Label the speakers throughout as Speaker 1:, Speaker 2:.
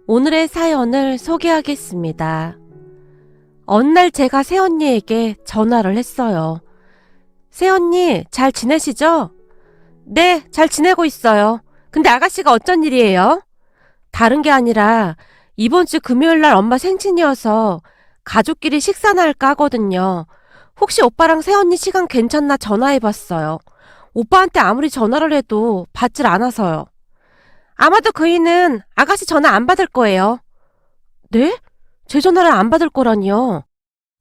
Speaker 1: 오늘의 사연을 소개하겠습니다. 어느 날 제가 새언니에게 전화를 했어요. 새언니, 잘 지내시죠? 네, 잘 지내고 있어요. 근데 아가씨가 어쩐 일이에요? 다른 게 아니라 이번 주 금요일 날 엄마 생신이어서 가족끼리 식사나 할까 하거든요. 혹시 오빠랑 새언니 시간 괜찮나 전화해봤어요. 오빠한테 아무리 전화를 해도 받질 않아서요. 아마도 그이는 아가씨 전화 안 받을 거예요. 네? 제 전화를 안 받을 거라니요.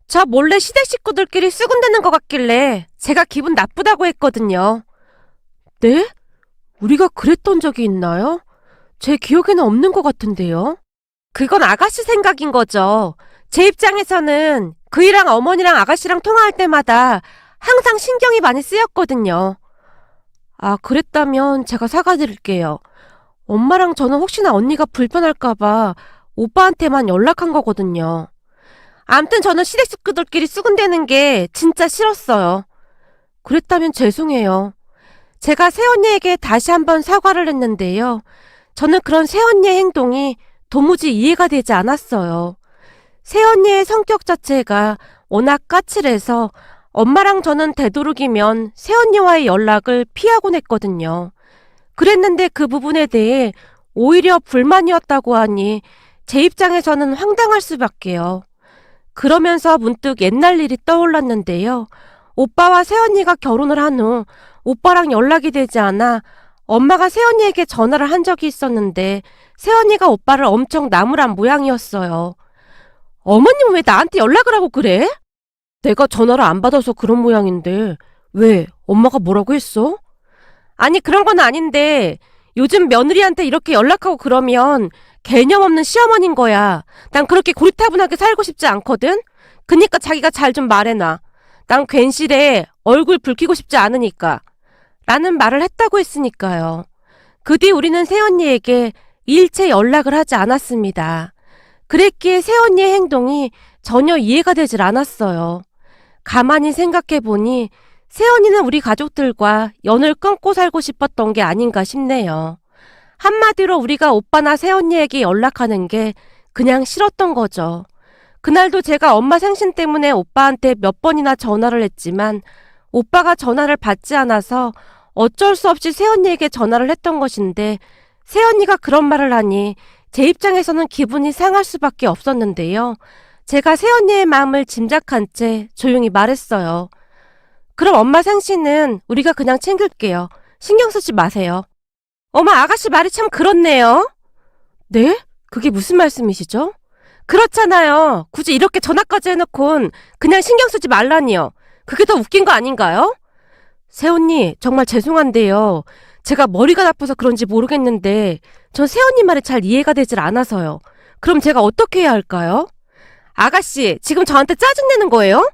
Speaker 1: 저 몰래 시댁 식구들끼리 수군대는 것 같길래 제가 기분 나쁘다고 했거든요. 네? 우리가 그랬던 적이 있나요? 제 기억에는 없는 것 같은데요. 그건 아가씨 생각인 거죠. 제 입장에서는 그이랑 어머니랑 아가씨랑 통화할 때마다 항상 신경이 많이 쓰였거든요. 아, 그랬다면 제가 사과드릴게요. 엄마랑 저는 혹시나 언니가 불편할까봐 오빠한테만 연락한 거거든요. 암튼 저는 시댁 식구들끼리 수군대는 게 진짜 싫었어요. 그랬다면 죄송해요. 제가 새언니에게 다시 한번 사과를 했는데요. 저는 그런 새언니의 행동이 도무지 이해가 되지 않았어요. 새언니의 성격 자체가 워낙 까칠해서 엄마랑 저는 되도록이면 새언니와의 연락을 피하곤 했거든요. 그랬는데 그 부분에 대해 오히려 불만이었다고 하니 제 입장에서는 황당할 수밖에요. 그러면서 문득 옛날 일이 떠올랐는데요. 오빠와 새언니가 결혼을 한 후 오빠랑 연락이 되지 않아 엄마가 새언니에게 전화를 한 적이 있었는데 새언니가 오빠를 엄청 나무란 모양이었어요. 어머님 왜 나한테 연락을 하고 그래? 내가 전화를 안 받아서 그런 모양인데 왜? 엄마가 뭐라고 했어? 아니 그런 건 아닌데 요즘 며느리한테 이렇게 연락하고 그러면 개념 없는 시어머니인 거야. 난 그렇게 고리타분하게 살고 싶지 않거든? 그니까 자기가 잘 좀 말해놔. 난 괜시레 얼굴 붉히고 싶지 않으니까. 라는 말을 했다고 했으니까요. 그 뒤 우리는 새언니에게 일체 연락을 하지 않았습니다. 그랬기에 새언니의 행동이 전혀 이해가 되질 않았어요. 가만히 생각해보니 새언니는 우리 가족들과 연을 끊고 살고 싶었던 게 아닌가 싶네요. 한마디로 우리가 오빠나 새언니에게 연락하는 게 그냥 싫었던 거죠. 그날도 제가 엄마 생신 때문에 오빠한테 몇 번이나 전화를 했지만 오빠가 전화를 받지 않아서 어쩔 수 없이 새언니에게 전화를 했던 것인데 새언니가 그런 말을 하니 제 입장에서는 기분이 상할 수밖에 없었는데요. 제가 새언니의 마음을 짐작한 채 조용히 말했어요. 그럼 엄마 생신은 우리가 그냥 챙길게요. 신경 쓰지 마세요. 어머, 아가씨 말이 참 그렇네요. 네? 그게 무슨 말씀이시죠? 그렇잖아요. 굳이 이렇게 전화까지 해놓곤 그냥 신경 쓰지 말라니요. 그게 더 웃긴 거 아닌가요? 새언니, 정말 죄송한데요. 제가 머리가 나빠서 그런지 모르겠는데 전 새언니 말이 잘 이해가 되질 않아서요. 그럼 제가 어떻게 해야 할까요? 아가씨, 지금 저한테 짜증내는 거예요?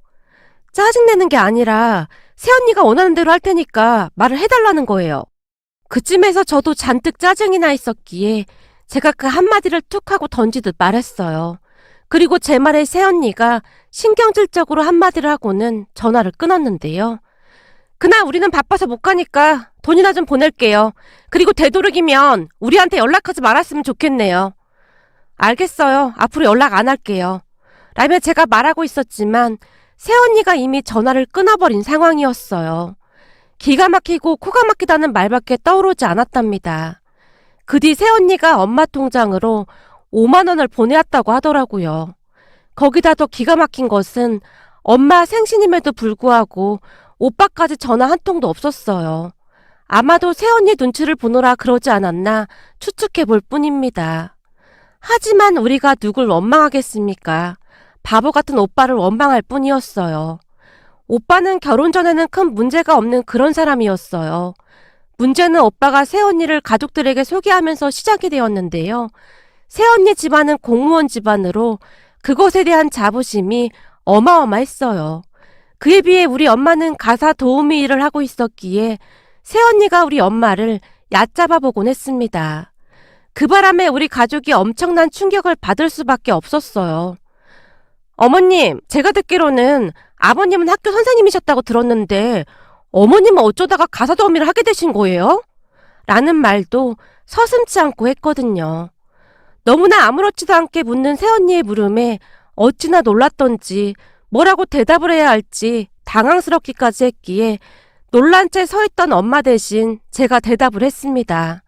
Speaker 1: 짜증내는 게 아니라 새언니가 원하는 대로 할 테니까 말을 해달라는 거예요. 그쯤에서 저도 잔뜩 짜증이 나 있었기에 제가 그 한마디를 툭 하고 던지듯 말했어요. 그리고 제 말에 새언니가 신경질적으로 한마디를 하고는 전화를 끊었는데요. 그날 우리는 바빠서 못 가니까 돈이나 좀 보낼게요. 그리고 되도록이면 우리한테 연락하지 말았으면 좋겠네요. 알겠어요. 앞으로 연락 안 할게요. 라며 제가 말하고 있었지만 새언니가 이미 전화를 끊어버린 상황이었어요. 기가 막히고 코가 막히다는 말밖에 떠오르지 않았답니다. 그 뒤 새언니가 엄마 통장으로 5만 원을 보내왔다고 하더라고요. 거기다 더 기가 막힌 것은 엄마 생신임에도 불구하고 오빠까지 전화 한 통도 없었어요. 아마도 새언니 눈치를 보느라 그러지 않았나 추측해 볼 뿐입니다. 하지만 우리가 누굴 원망하겠습니까? 바보 같은 오빠를 원망할 뿐이었어요. 오빠는 결혼 전에는 큰 문제가 없는 그런 사람이었어요. 문제는 오빠가 새언니를 가족들에게 소개하면서 시작이 되었는데요. 새언니 집안은 공무원 집안으로 그것에 대한 자부심이 어마어마했어요. 그에 비해 우리 엄마는 가사 도우미 일을 하고 있었기에 새언니가 우리 엄마를 얕잡아 보곤 했습니다. 그 바람에 우리 가족이 엄청난 충격을 받을 수밖에 없었어요. 어머님, 제가 듣기로는 아버님은 학교 선생님이셨다고 들었는데 어머님은 어쩌다가 가사 도우미를 하게 되신 거예요? 라는 말도 서슴지 않고 했거든요. 너무나 아무렇지도 않게 묻는 새언니의 물음에 어찌나 놀랐던지 뭐라고 대답을 해야 할지 당황스럽기까지 했기에 놀란 채 서 있던 엄마 대신 제가 대답을 했습니다.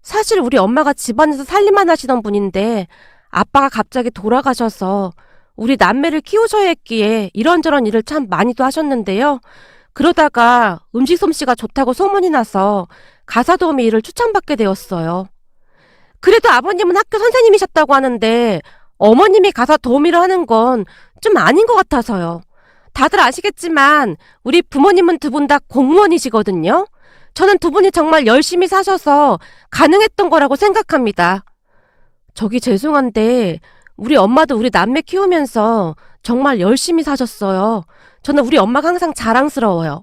Speaker 1: 사실 우리 엄마가 집안에서 살림만 하시던 분인데 아빠가 갑자기 돌아가셔서 우리 남매를 키우셔야 했기에 이런저런 일을 참 많이도 하셨는데요. 그러다가 음식 솜씨가 좋다고 소문이 나서 가사도우미 일을 추천받게 되었어요. 그래도 아버님은 학교 선생님이셨다고 하는데 어머님이 가사도우미를 하는 건 좀 아닌 것 같아서요. 다들 아시겠지만 우리 부모님은 두 분 다 공무원이시거든요. 저는 두 분이 정말 열심히 사셔서 가능했던 거라고 생각합니다. 저기 죄송한데 우리 엄마도 우리 남매 키우면서 정말 열심히 사셨어요. 저는 우리 엄마가 항상 자랑스러워요.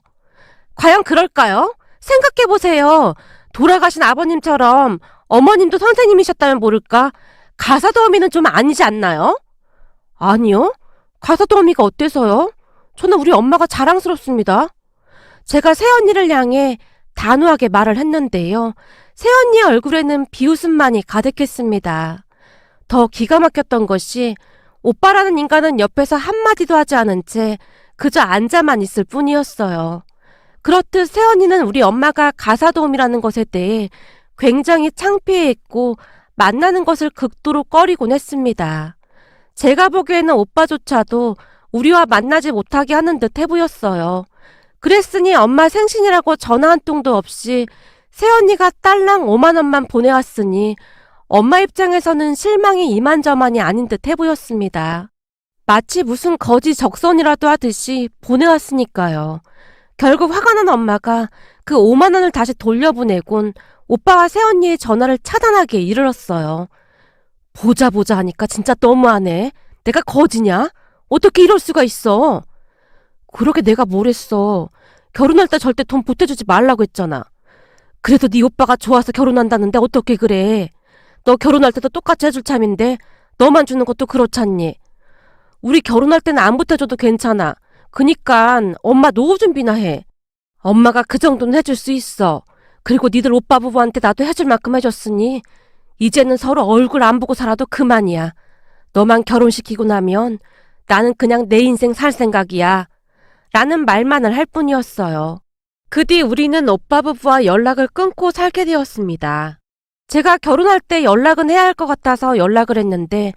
Speaker 1: 과연 그럴까요? 생각해보세요. 돌아가신 아버님처럼 어머님도 선생님이셨다면 모를까? 가사도우미는 좀 아니지 않나요? 아니요. 가사도우미가 어때서요? 저는 우리 엄마가 자랑스럽습니다. 제가 새언니를 향해 단호하게 말을 했는데요. 새언니의 얼굴에는 비웃음만이 가득했습니다. 더 기가 막혔던 것이 오빠라는 인간은 옆에서 한마디도 하지 않은 채 그저 앉아만 있을 뿐이었어요. 그렇듯 새언니는 우리 엄마가 가사도우미라는 것에 대해 굉장히 창피해했고 만나는 것을 극도로 꺼리곤 했습니다. 제가 보기에는 오빠조차도 우리와 만나지 못하게 하는 듯 해보였어요. 그랬으니 엄마 생신이라고 전화 한 통도 없이 새언니가 딸랑 5만 원만 보내왔으니 엄마 입장에서는 실망이 이만저만이 아닌 듯 해보였습니다. 마치 무슨 거지 적선이라도 하듯이 보내왔으니까요. 결국 화가 난 엄마가 그 5만 원을 다시 돌려보내곤 오빠와 새언니의 전화를 차단하기에 이르렀어요. 보자 하니까 진짜 너무하네. 내가 거지냐? 어떻게 이럴 수가 있어? 그러게 내가 뭘 했어. 결혼할 때 절대 돈 보태주지 말라고 했잖아. 그래도 네 오빠가 좋아서 결혼한다는데 어떻게 그래. 너 결혼할 때도 똑같이 해줄 참인데 너만 주는 것도 그렇잖니. 우리 결혼할 때는 안 보태줘도 괜찮아. 그니깐 엄마 노후 준비나 해. 엄마가 그 정도는 해줄 수 있어. 그리고 니들 오빠 부부한테 나도 해줄 만큼 해줬으니 이제는 서로 얼굴 안 보고 살아도 그만이야. 너만 결혼시키고 나면 나는 그냥 내 인생 살 생각이야. 라는 말만을 할 뿐이었어요. 그 뒤 우리는 오빠 부부와 연락을 끊고 살게 되었습니다. 제가 결혼할 때 연락은 해야 할 것 같아서 연락을 했는데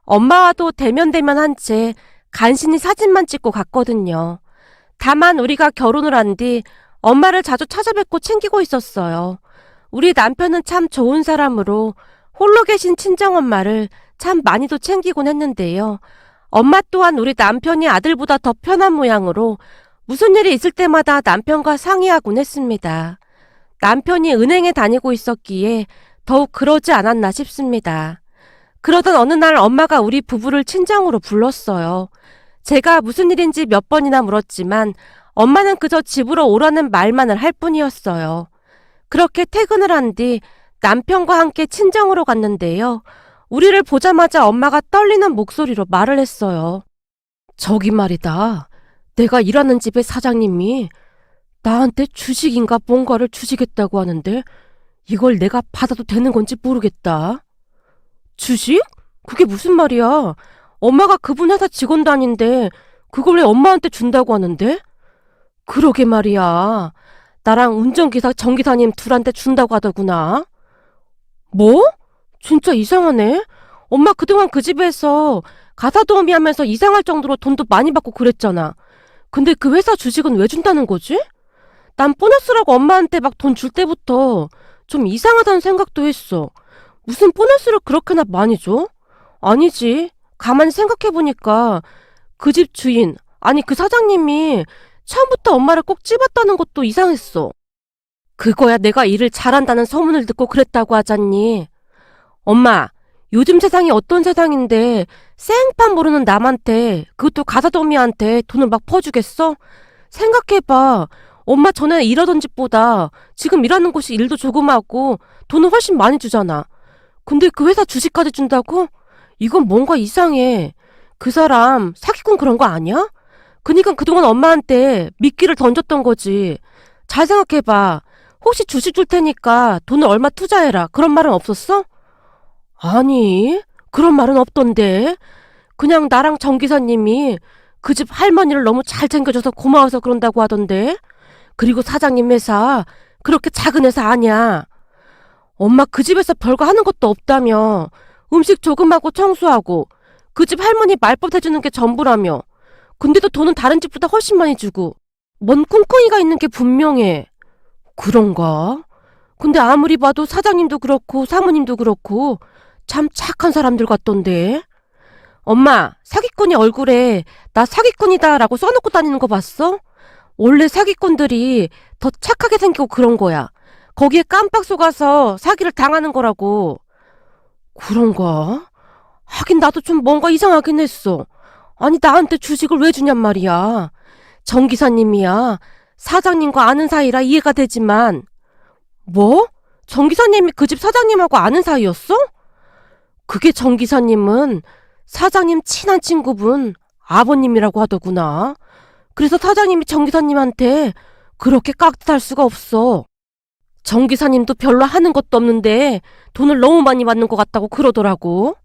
Speaker 1: 엄마와도 대면대면 한 채 간신히 사진만 찍고 갔거든요. 다만 우리가 결혼을 한 뒤 엄마를 자주 찾아뵙고 챙기고 있었어요. 우리 남편은 참 좋은 사람으로 홀로 계신 친정엄마를 참 많이도 챙기곤 했는데요. 엄마 또한 우리 남편이 아들보다 더 편한 모양으로 무슨 일이 있을 때마다 남편과 상의하곤 했습니다. 남편이 은행에 다니고 있었기에 더욱 그러지 않았나 싶습니다. 그러던 어느 날 엄마가 우리 부부를 친정으로 불렀어요. 제가 무슨 일인지 몇 번이나 물었지만 엄마는 그저 집으로 오라는 말만을 할 뿐이었어요. 그렇게 퇴근을 한 뒤 남편과 함께 친정으로 갔는데요. 우리를 보자마자 엄마가 떨리는 목소리로 말을 했어요. 저기 말이다. 내가 일하는 집의 사장님이 나한테 주식인가 뭔가를 주시겠다고 하는데 이걸 내가 받아도 되는 건지 모르겠다. 주식? 그게 무슨 말이야? 엄마가 그분 회사 직원도 아닌데 그걸 왜 엄마한테 준다고 하는데? 그러게 말이야. 나랑 운전기사 정기사님 둘한테 준다고 하더구나. 뭐? 진짜 이상하네. 엄마 그동안 그 집에서 가사도우미 하면서 이상할 정도로 돈도 많이 받고 그랬잖아. 근데 그 회사 주식은 왜 준다는 거지? 난 보너스라고 엄마한테 막 돈 줄 때부터 좀 이상하다는 생각도 했어. 무슨 보너스를 그렇게나 많이 줘? 아니지. 가만히 생각해보니까 그 집 주인, 아니 그 사장님이 처음부터 엄마를 꼭 찝었다는 것도 이상했어. 그거야 내가 일을 잘한다는 소문을 듣고 그랬다고 하잖니. 엄마, 요즘 세상이 어떤 세상인데 생판 모르는 남한테, 그것도 가사도우미한테 돈을 막 퍼주겠어? 생각해봐. 엄마 전에 일하던 집보다 지금 일하는 곳이 일도 조그맣고 돈을 훨씬 많이 주잖아. 근데 그 회사 주식까지 준다고? 이건 뭔가 이상해. 그 사람 사기꾼 그런 거 아니야? 그니까 그동안 엄마한테 미끼를 던졌던 거지. 잘 생각해봐. 혹시 주식 줄 테니까 돈을 얼마 투자해라. 그런 말은 없었어? 아니, 그런 말은 없던데. 그냥 나랑 정 기사님이 그 집 할머니를 너무 잘 챙겨줘서 고마워서 그런다고 하던데. 그리고 사장님 회사 그렇게 작은 회사 아니야. 엄마 그 집에서 별거 하는 것도 없다며. 음식 조금 하고 청소하고 그 집 할머니 말벗 해주는 게 전부라며. 근데도 돈은 다른 집보다 훨씬 많이 주고. 뭔 꿍꿍이가 있는 게 분명해. 그런가? 근데 아무리 봐도 사장님도 그렇고 사모님도 그렇고 참 착한 사람들 같던데. 엄마, 사기꾼이 얼굴에 나 사기꾼이다 라고 써놓고 다니는 거 봤어? 원래 사기꾼들이 더 착하게 생기고 그런 거야. 거기에 깜빡 속아서 사기를 당하는 거라고. 그런가? 하긴 나도 좀 뭔가 이상하긴 했어. 아니 나한테 주식을 왜 주냔 말이야. 정 기사님이야. 사장님과 아는 사이라 이해가 되지만. 뭐? 정 기사님이 그 집 사장님하고 아는 사이였어? 그게 정 기사님은 사장님 친한 친구분 아버님이라고 하더구나. 그래서 사장님이 정 기사님한테 그렇게 깍듯할 수가 없어. 정 기사님도 별로 하는 것도 없는데 돈을 너무 많이 받는 것 같다고 그러더라고.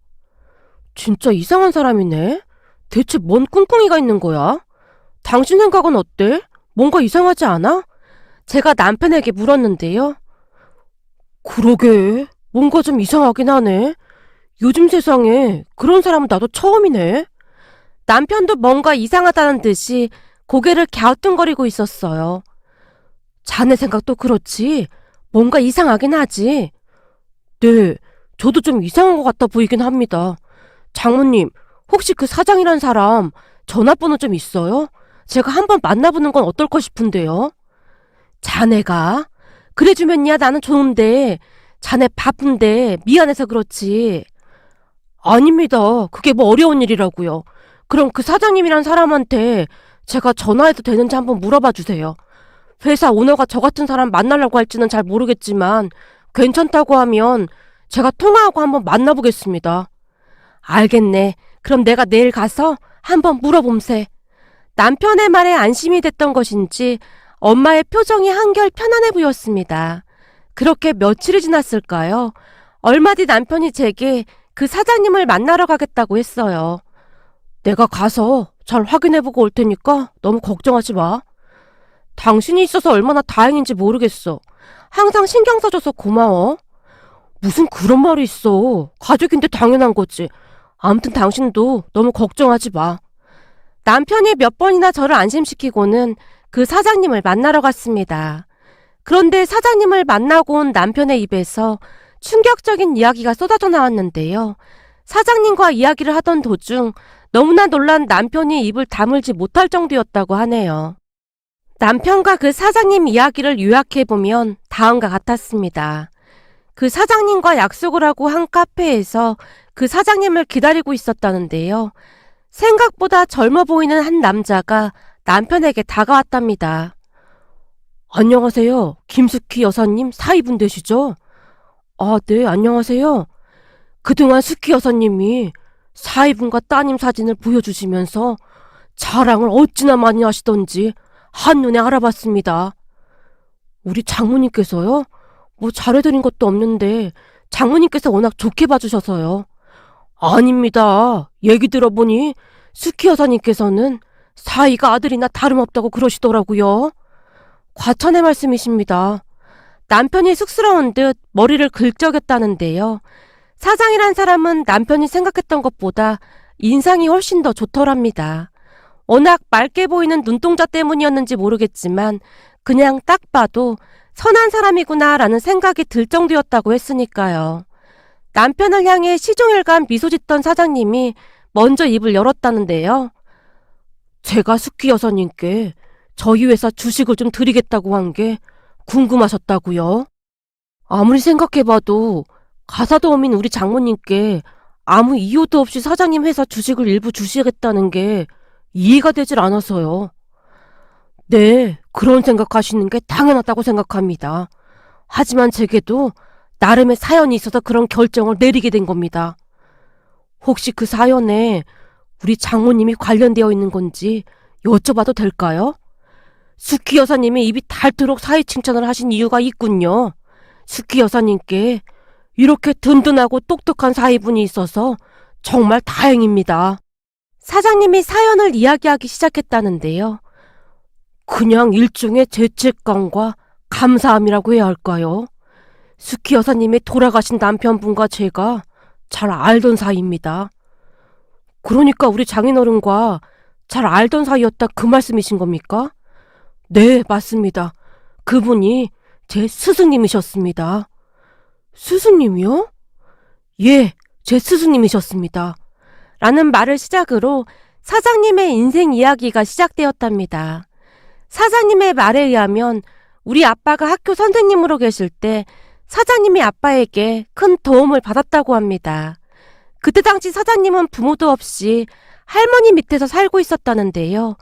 Speaker 1: 진짜 이상한 사람이네. 대체 뭔 꿍꿍이가 있는 거야? 당신 생각은 어때? 뭔가 이상하지 않아? 제가 남편에게 물었는데요. 그러게, 뭔가 좀 이상하긴 하네. 요즘 세상에 그런 사람은 나도 처음이네. 남편도 뭔가 이상하다는 듯이 고개를 갸우뚱거리고 있었어요. 자네 생각도 그렇지? 뭔가 이상하긴 하지? 네, 저도 좀 이상한 것 같아 보이긴 합니다. 장모님, 혹시 그 사장이란 사람 전화번호 좀 있어요? 제가 한번 만나보는 건 어떨까 싶은데요. 자네가? 그래주면야 나는 좋은데 자네 바쁜데 미안해서 그렇지. 아닙니다. 그게 뭐 어려운 일이라고요. 그럼 그 사장님이란 사람한테 제가 전화해도 되는지 한번 물어봐 주세요. 회사 오너가 저 같은 사람 만나려고 할지는 잘 모르겠지만 괜찮다고 하면 제가 통화하고 한번 만나보겠습니다. 알겠네. 그럼 내가 내일 가서 한번 물어봄세. 남편의 말에 안심이 됐던 것인지 엄마의 표정이 한결 편안해 보였습니다. 그렇게 며칠이 지났을까요? 얼마 뒤 남편이 제게 그 사장님을 만나러 가겠다고 했어요. 내가 가서 잘 확인해보고 올 테니까 너무 걱정하지 마. 당신이 있어서 얼마나 다행인지 모르겠어. 항상 신경 써줘서 고마워. 무슨 그런 말이 있어. 가족인데 당연한 거지. 아무튼 당신도 너무 걱정하지 마. 남편이 몇 번이나 저를 안심시키고는 그 사장님을 만나러 갔습니다. 그런데 사장님을 만나고 온 남편의 입에서 충격적인 이야기가 쏟아져 나왔는데요. 사장님과 이야기를 하던 도중 너무나 놀란 남편이 입을 다물지 못할 정도였다고 하네요. 남편과 그 사장님 이야기를 요약해보면 다음과 같았습니다. 그 사장님과 약속을 하고 한 카페에서 그 사장님을 기다리고 있었다는데요. 생각보다 젊어 보이는 한 남자가 남편에게 다가왔답니다. 안녕하세요. 김숙희 여사님 사위분 되시죠? 아, 네, 안녕하세요. 그동안 숙희 여사님이 사위분과 따님 사진을 보여주시면서 자랑을 어찌나 많이 하시던지 한눈에 알아봤습니다. 우리 장모님께서요? 뭐 잘해드린 것도 없는데 장모님께서 워낙 좋게 봐주셔서요. 아닙니다. 얘기 들어보니 숙희 여사님께서는 사위가 아들이나 다름없다고 그러시더라고요. 과찬의 말씀이십니다. 남편이 쑥스러운 듯 머리를 긁적였다는데요. 사장이란 사람은 남편이 생각했던 것보다 인상이 훨씬 더 좋더랍니다. 워낙 맑게 보이는 눈동자 때문이었는지 모르겠지만 그냥 딱 봐도 선한 사람이구나 라는 생각이 들 정도였다고 했으니까요. 남편을 향해 시종일관 미소 짓던 사장님이 먼저 입을 열었다는데요. 제가 숙희 여사님께 저희 회사 주식을 좀 드리겠다고 한 게 궁금하셨다고요? 아무리 생각해봐도 가사도 없인 우리 장모님께 아무 이유도 없이 사장님 회사 주식을 일부 주시겠다는 게 이해가 되질 않아서요. 네, 그런 생각하시는 게 당연하다고 생각합니다. 하지만 제게도 나름의 사연이 있어서 그런 결정을 내리게 된 겁니다. 혹시 그 사연에 우리 장모님이 관련되어 있는 건지 여쭤봐도 될까요? 숙희 여사님이 입이 닳도록 사위 칭찬을 하신 이유가 있군요. 숙희 여사님께 이렇게 든든하고 똑똑한 사위분이 있어서 정말 다행입니다. 사장님이 사연을 이야기하기 시작했다는데요. 그냥 일종의 죄책감과 감사함이라고 해야 할까요? 수키 여사님의 돌아가신 남편분과 제가 잘 알던 사이입니다. 그러니까 우리 장인어른과 잘 알던 사이였다 그 말씀이신 겁니까? 네, 맞습니다. 그분이 제 스승님이셨습니다. 스승님이요? 예, 제 스승님이셨습니다. 라는 말을 시작으로 사장님의 인생 이야기가 시작되었답니다. 사장님의 말에 의하면 우리 아빠가 학교 선생님으로 계실 때 사장님이 아빠에게 큰 도움을 받았다고 합니다. 그때 당시 사장님은 부모도 없이 할머니 밑에서 살고 있었다는데요.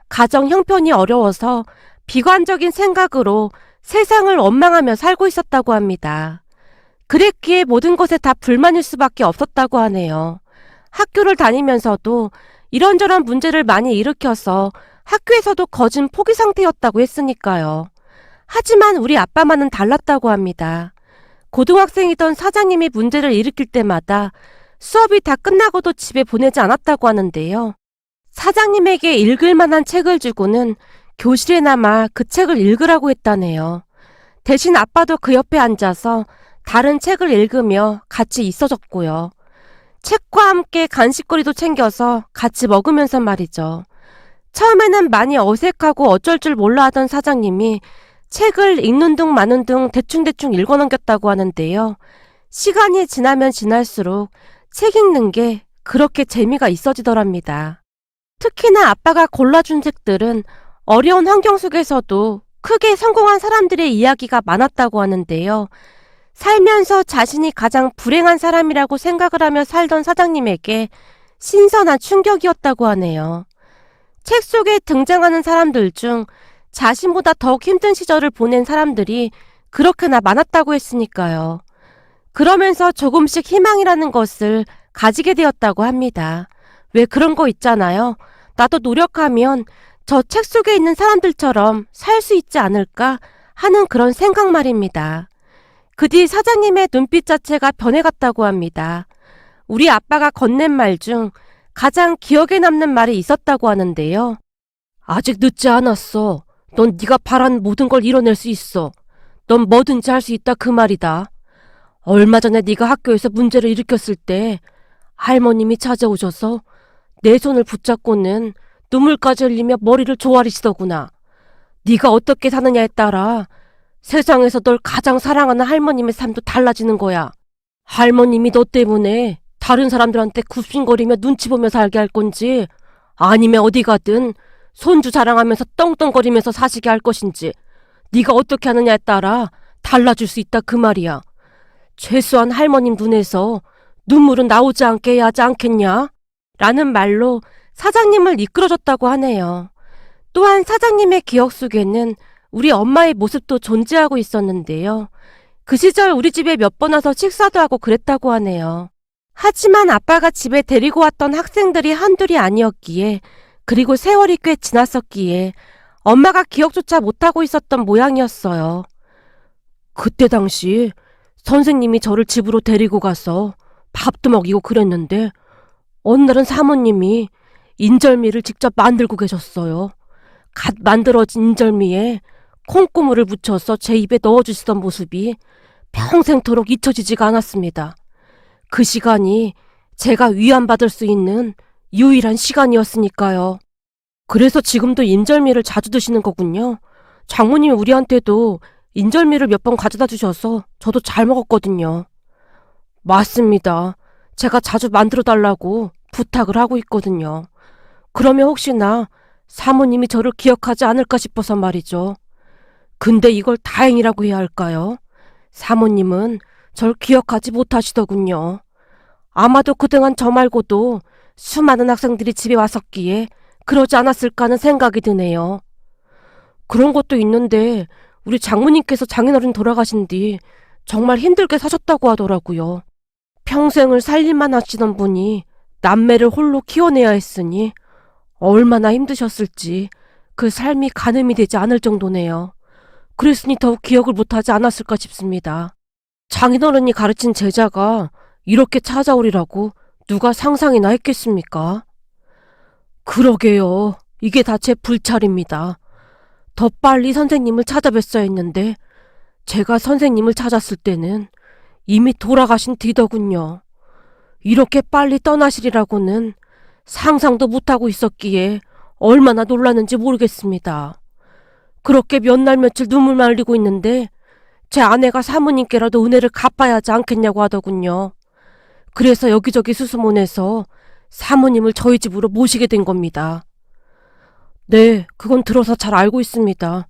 Speaker 1: 가정 형편이 어려워서 비관적인 생각으로 세상을 원망하며 살고 있었다고 합니다. 그랬기에 모든 것에 다 불만일 수밖에 없었다고 하네요. 학교를 다니면서도 이런저런 문제를 많이 일으켜서 학교에서도 거진 포기 상태였다고 했으니까요. 하지만 우리 아빠만은 달랐다고 합니다. 고등학생이던 사장님이 문제를 일으킬 때마다 수업이 다 끝나고도 집에 보내지 않았다고 하는데요. 사장님에게 읽을 만한 책을 주고는 교실에 남아 그 책을 읽으라고 했다네요. 대신 아빠도 그 옆에 앉아서 다른 책을 읽으며 같이 있어줬고요. 책과 함께 간식거리도 챙겨서 같이 먹으면서 말이죠. 처음에는 많이 어색하고 어쩔 줄 몰라 하던 사장님이 책을 읽는 둥 마는 둥 대충대충 읽어넘겼다고 하는데요. 시간이 지나면 지날수록 책 읽는 게 그렇게 재미가 있어지더랍니다. 특히나 아빠가 골라준 책들은 어려운 환경 속에서도 크게 성공한 사람들의 이야기가 많았다고 하는데요. 살면서 자신이 가장 불행한 사람이라고 생각을 하며 살던 사장님에게 신선한 충격이었다고 하네요. 책 속에 등장하는 사람들 중 자신보다 더욱 힘든 시절을 보낸 사람들이 그렇게나 많았다고 했으니까요. 그러면서 조금씩 희망이라는 것을 가지게 되었다고 합니다. 왜 그런 거 있잖아요. 나도 노력하면 저 책 속에 있는 사람들처럼 살 수 있지 않을까 하는 그런 생각 말입니다. 그 뒤 사장님의 눈빛 자체가 변해갔다고 합니다. 우리 아빠가 건넨 말 중 가장 기억에 남는 말이 있었다고 하는데요. 아직 늦지 않았어. 넌 네가 바란 모든 걸 이뤄낼 수 있어. 넌 뭐든지 할 수 있다 그 말이다. 얼마 전에 네가 학교에서 문제를 일으켰을 때 할머님이 찾아오셔서 내 손을 붙잡고는 눈물까지 흘리며 머리를 조아리시더구나. 네가 어떻게 사느냐에 따라 세상에서 널 가장 사랑하는 할머님의 삶도 달라지는 거야. 할머님이 너 때문에 다른 사람들한테 굽신거리며 눈치 보며 살게 할 건지 아니면 어디 가든 손주 자랑하면서 떵떵거리면서 사시게 할 것인지 네가 어떻게 하느냐에 따라 달라질 수 있다 그 말이야. 최소한 할머님 눈에서 눈물은 나오지 않게 해야 하지 않겠냐? 라는 말로 사장님을 이끌어줬다고 하네요. 또한 사장님의 기억 속에는 우리 엄마의 모습도 존재하고 있었는데요. 그 시절 우리 집에 몇 번 와서 식사도 하고 그랬다고 하네요. 하지만 아빠가 집에 데리고 왔던 학생들이 한둘이 아니었기에 그리고 세월이 꽤 지났었기에 엄마가 기억조차 못하고 있었던 모양이었어요. 그때 당시 선생님이 저를 집으로 데리고 가서 밥도 먹이고 그랬는데 어느 날은 사모님이 인절미를 직접 만들고 계셨어요. 갓 만들어진 인절미에 콩고물을 묻혀서 제 입에 넣어주시던 모습이 평생토록 잊혀지지가 않았습니다. 그 시간이 제가 위안받을 수 있는 유일한 시간이었으니까요. 그래서 지금도 인절미를 자주 드시는 거군요. 장모님이 우리한테도 인절미를 몇 번 가져다 주셔서 저도 잘 먹었거든요. 맞습니다. 제가 자주 만들어 달라고 부탁을 하고 있거든요. 그러면 혹시나 사모님이 저를 기억하지 않을까 싶어서 말이죠. 근데 이걸 다행이라고 해야 할까요? 사모님은 절 기억하지 못하시더군요. 아마도 그동안 저 말고도 수많은 학생들이 집에 왔었기에 그러지 않았을까 하는 생각이 드네요. 그런 것도 있는데 우리 장모님께서 장인어른 돌아가신 뒤 정말 힘들게 사셨다고 하더라고요. 평생을 살림만 하시던 분이 남매를 홀로 키워내야 했으니 얼마나 힘드셨을지 그 삶이 가늠이 되지 않을 정도네요. 그랬으니 더욱 기억을 못하지 않았을까 싶습니다. 장인어른이 가르친 제자가 이렇게 찾아오리라고 누가 상상이나 했겠습니까? 그러게요. 이게 다 제 불찰입니다. 더 빨리 선생님을 찾아뵀어야 했는데 제가 선생님을 찾았을 때는 이미 돌아가신 뒤더군요. 이렇게 빨리 떠나시리라고는 상상도 못하고 있었기에 얼마나 놀랐는지 모르겠습니다. 그렇게 몇 날 며칠 눈물만 흘리고 있는데 제 아내가 사모님께라도 은혜를 갚아야 하지 않겠냐고 하더군요. 그래서 여기저기 수소문해서 사모님을 저희 집으로 모시게 된 겁니다. 네, 그건 들어서 잘 알고 있습니다.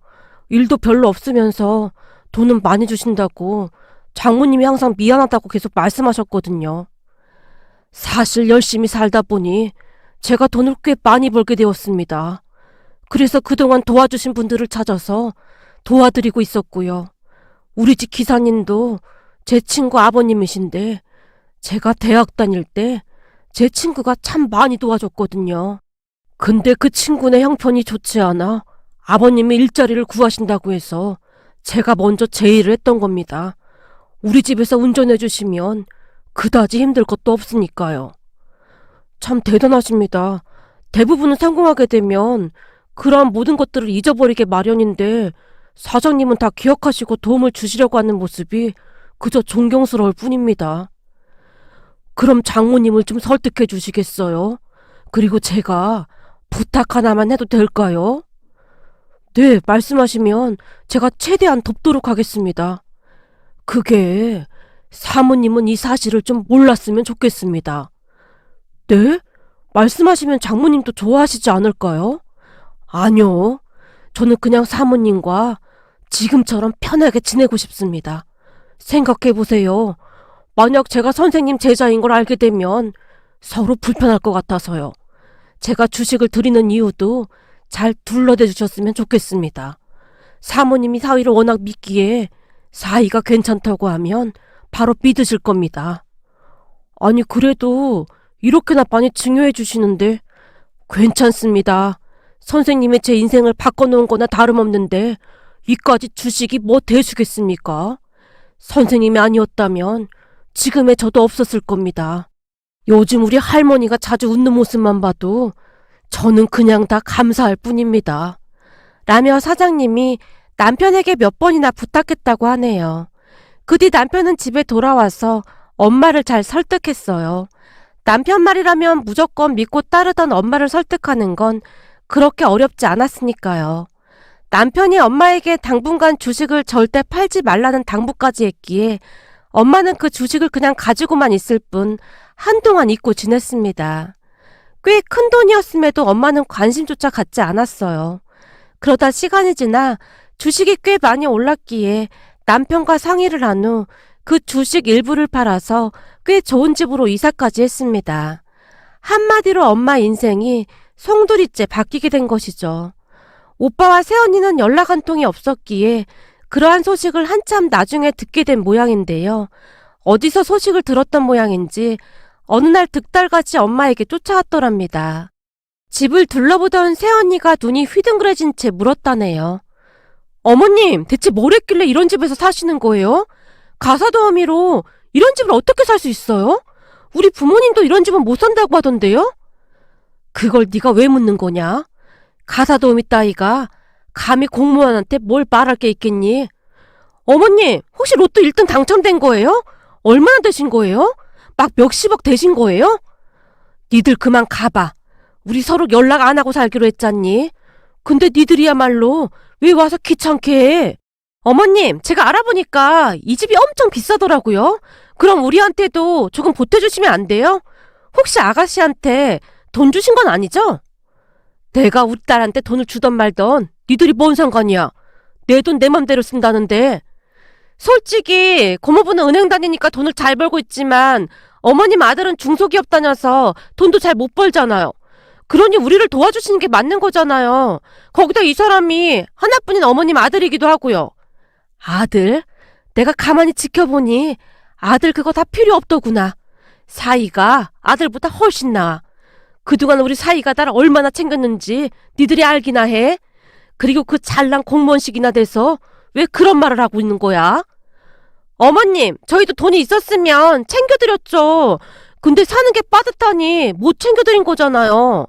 Speaker 1: 일도 별로 없으면서 돈은 많이 주신다고 장모님이 항상 미안하다고 계속 말씀하셨거든요. 사실 열심히 살다 보니 제가 돈을 꽤 많이 벌게 되었습니다. 그래서 그동안 도와주신 분들을 찾아서 도와드리고 있었고요. 우리 집 기사님도 제 친구 아버님이신데 제가 대학 다닐 때 제 친구가 참 많이 도와줬거든요. 근데 그 친구네 형편이 좋지 않아 아버님이 일자리를 구하신다고 해서 제가 먼저 제의를 했던 겁니다. 우리 집에서 운전해 주시면 그다지 힘들 것도 없으니까요. 참 대단하십니다. 대부분은 성공하게 되면 그러한 모든 것들을 잊어버리게 마련인데 사장님은 다 기억하시고 도움을 주시려고 하는 모습이 그저 존경스러울 뿐입니다. 그럼 장모님을 좀 설득해 주시겠어요? 그리고 제가 부탁 하나만 해도 될까요? 네, 말씀하시면 제가 최대한 돕도록 하겠습니다. 그게 사모님은 이 사실을 좀 몰랐으면 좋겠습니다. 네? 말씀하시면 장모님도 좋아하시지 않을까요? 아니요. 저는 그냥 사모님과 지금처럼 편하게 지내고 싶습니다. 생각해보세요. 만약 제가 선생님 제자인 걸 알게 되면 서로 불편할 것 같아서요. 제가 주식을 드리는 이유도 잘 둘러대 주셨으면 좋겠습니다. 사모님이 사위를 워낙 믿기에 사이가 괜찮다고 하면 바로 믿으실 겁니다. 아니 그래도 이렇게나 많이 증여해 주시는데 괜찮습니다. 선생님이 제 인생을 바꿔놓은 거나 다름없는데 이까지 주식이 뭐 대수겠습니까? 선생님이 아니었다면 지금의 저도 없었을 겁니다. 요즘 우리 할머니가 자주 웃는 모습만 봐도 저는 그냥 다 감사할 뿐입니다. 라며 사장님이 남편에게 몇 번이나 부탁했다고 하네요. 그 뒤 남편은 집에 돌아와서 엄마를 잘 설득했어요. 남편 말이라면 무조건 믿고 따르던 엄마를 설득하는 건 그렇게 어렵지 않았으니까요. 남편이 엄마에게 당분간 주식을 절대 팔지 말라는 당부까지 했기에 엄마는 그 주식을 그냥 가지고만 있을 뿐 한동안 잊고 지냈습니다. 꽤 큰 돈이었음에도 엄마는 관심조차 갖지 않았어요. 그러다 시간이 지나 주식이 꽤 많이 올랐기에 남편과 상의를 한 후 그 주식 일부를 팔아서 꽤 좋은 집으로 이사까지 했습니다. 한마디로 엄마 인생이 송두리째 바뀌게 된 것이죠. 오빠와 새언니는 연락 한 통이 없었기에 그러한 소식을 한참 나중에 듣게 된 모양인데요. 어디서 소식을 들었던 모양인지 어느 날 득달같이 엄마에게 쫓아왔더랍니다. 집을 둘러보던 새언니가 눈이 휘둥그레진 채 물었다네요. 어머님, 대체 뭘 했길래 이런 집에서 사시는 거예요? 가사도우미로 이런 집을 어떻게 살 수 있어요? 우리 부모님도 이런 집은 못 산다고 하던데요? 그걸 네가 왜 묻는 거냐? 가사도우미 따위가 감히 공무원한테 뭘 말할 게 있겠니? 어머님, 혹시 로또 1등 당첨된 거예요? 얼마나 되신 거예요? 막 몇십억 되신 거예요? 니들 그만 가봐. 우리 서로 연락 안 하고 살기로 했잖니? 근데 니들이야말로 왜 와서 귀찮게 해? 어머님, 제가 알아보니까 이 집이 엄청 비싸더라고요. 그럼 우리한테도 조금 보태주시면 안 돼요? 혹시 아가씨한테 돈 주신 건 아니죠? 내가 우리 딸한테 돈을 주던 말던 니들이 뭔 상관이야. 내 돈 내 맘대로 쓴다는데. 솔직히 고모부는 은행 다니니까 돈을 잘 벌고 있지만 어머님 아들은 중소기업 다녀서 돈도 잘 못 벌잖아요. 그러니 우리를 도와주시는 게 맞는 거잖아요. 거기다 이 사람이 하나뿐인 어머님 아들이기도 하고요. 아들? 내가 가만히 지켜보니 아들 그거 다 필요 없더구나. 사이가 아들보다 훨씬 나아. 그동안 우리 사이가 나를 얼마나 챙겼는지 니들이 알기나 해? 그리고 그 잘난 공무원식이나 돼서 왜 그런 말을 하고 있는 거야? 어머님, 저희도 돈이 있었으면 챙겨드렸죠. 근데 사는 게 빠듯하니 못 챙겨드린 거잖아요.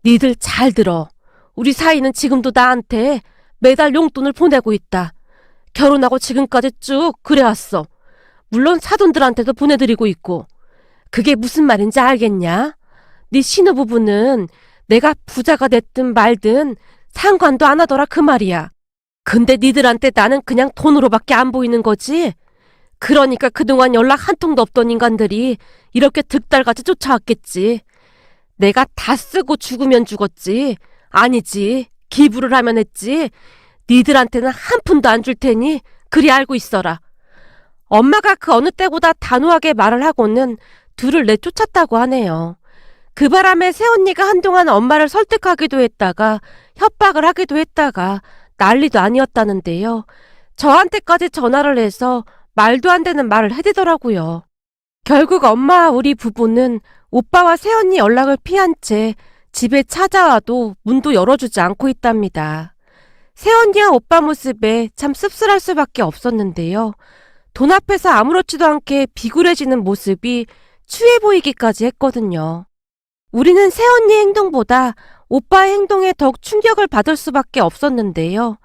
Speaker 1: 니들 잘 들어. 우리 사이는 지금도 나한테 매달 용돈을 보내고 있다. 결혼하고 지금까지 쭉 그래왔어. 물론 사돈들한테도 보내드리고 있고. 그게 무슨 말인지 알겠냐? 네 신혼부부는 내가 부자가 됐든 말든 상관도 안 하더라 그 말이야. 근데 니들한테 나는 그냥 돈으로밖에 안 보이는 거지? 그러니까 그동안 연락 한 통도 없던 인간들이 이렇게 득달같이 쫓아왔겠지. 내가 다 쓰고 죽으면 죽었지. 아니지. 기부를 하면 했지. 니들한테는 한 푼도 안 줄 테니 그리 알고 있어라. 엄마가 그 어느 때보다 단호하게 말을 하고는 둘을 내쫓았다고 하네요. 그 바람에 새언니가 한동안 엄마를 설득하기도 했다가 협박을 하기도 했다가 난리도 아니었다는데요. 저한테까지 전화를 해서 말도 안 되는 말을 해대더라고요. 결국 엄마와 우리 부부는 오빠와 새언니 연락을 피한 채 집에 찾아와도 문도 열어주지 않고 있답니다. 새언니와 오빠 모습에 참 씁쓸할 수밖에 없었는데요. 돈 앞에서 아무렇지도 않게 비굴해지는 모습이 추해 보이기까지 했거든요. 우리는 새언니의 행동보다 오빠의 행동에 더욱 충격을 받을 수밖에 없었는데요.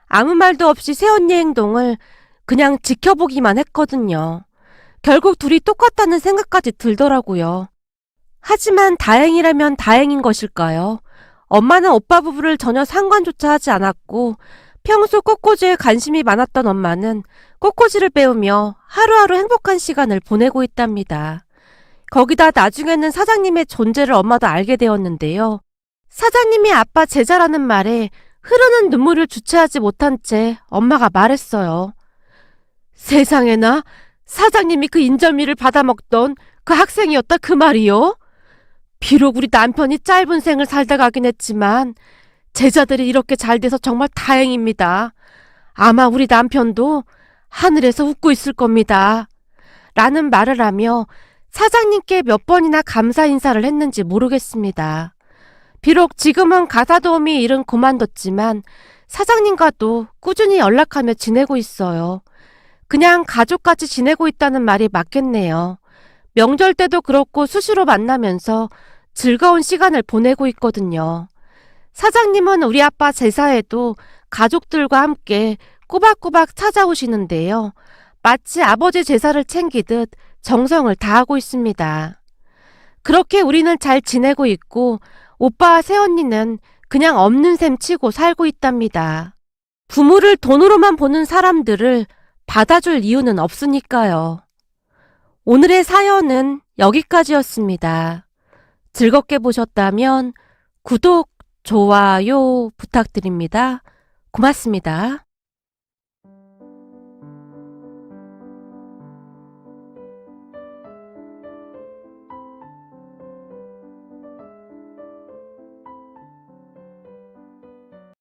Speaker 1: 아무 말도 없이 새언니의 행동을 그냥 지켜보기만 했거든요. 결국 둘이 똑같다는 생각까지 들더라고요. 하지만 다행이라면 다행인 것일까요? 엄마는 오빠 부부를 전혀 상관조차 하지 않았고 평소 꽃꽂이에 관심이 많았던 엄마는 꽃꽂이를 배우며 하루하루 행복한 시간을 보내고 있답니다. 거기다 나중에는 사장님의 존재를 엄마도 알게 되었는데요. 사장님이 아빠 제자라는 말에 흐르는 눈물을 주체하지 못한 채 엄마가 말했어요. 세상에나 사장님이 그 인절미를 받아먹던 그 학생이었다 그 말이요? 비록 우리 남편이 짧은 생을 살다 가긴 했지만 제자들이 이렇게 잘 돼서 정말 다행입니다. 아마 우리 남편도 하늘에서 웃고 있을 겁니다. 라는 말을 하며 사장님께 몇 번이나 감사 인사를 했는지 모르겠습니다. 비록 지금은 가사도우미 일은 그만뒀지만 사장님과도 꾸준히 연락하며 지내고 있어요. 그냥 가족같이 지내고 있다는 말이 맞겠네요. 명절 때도 그렇고 수시로 만나면서 즐거운 시간을 보내고 있거든요. 사장님은 우리 아빠 제사에도 가족들과 함께 꼬박꼬박 찾아오시는데요. 마치 아버지 제사를 챙기듯 정성을 다하고 있습니다. 그렇게 우리는 잘 지내고 있고 오빠와 새언니는 그냥 없는 셈 치고 살고 있답니다. 부모를 돈으로만 보는 사람들을 받아줄 이유는 없으니까요. 오늘의 사연은 여기까지였습니다. 즐겁게 보셨다면 구독, 좋아요 부탁드립니다. 고맙습니다.